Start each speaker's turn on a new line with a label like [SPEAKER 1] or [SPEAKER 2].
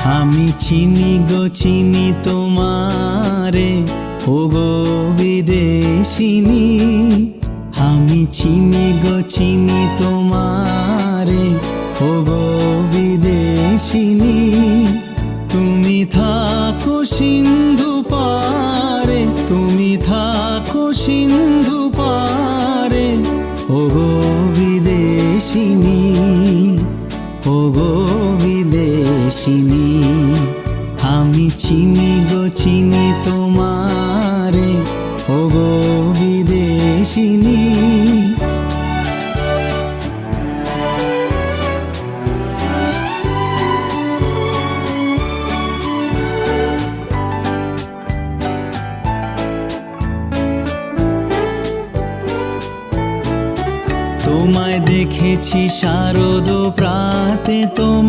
[SPEAKER 1] আমি চিনি গো চিনি তোমারে, ওগো বিদেশিনী। আমি চিনি গো চিনি তোমারে, ওগো বিদেশিনী। তুমি থাকো সিন্ধু পারে, তুমি থাকো সিন্ধু পারে, ওগো বিদেশিনী, ওগো বিদেশিনী। আমি চিনি গো চিনি তোমারে, ওগো বিদেশিনী। তোমায় দেখেছি শারদ প্রাতে, তোমায়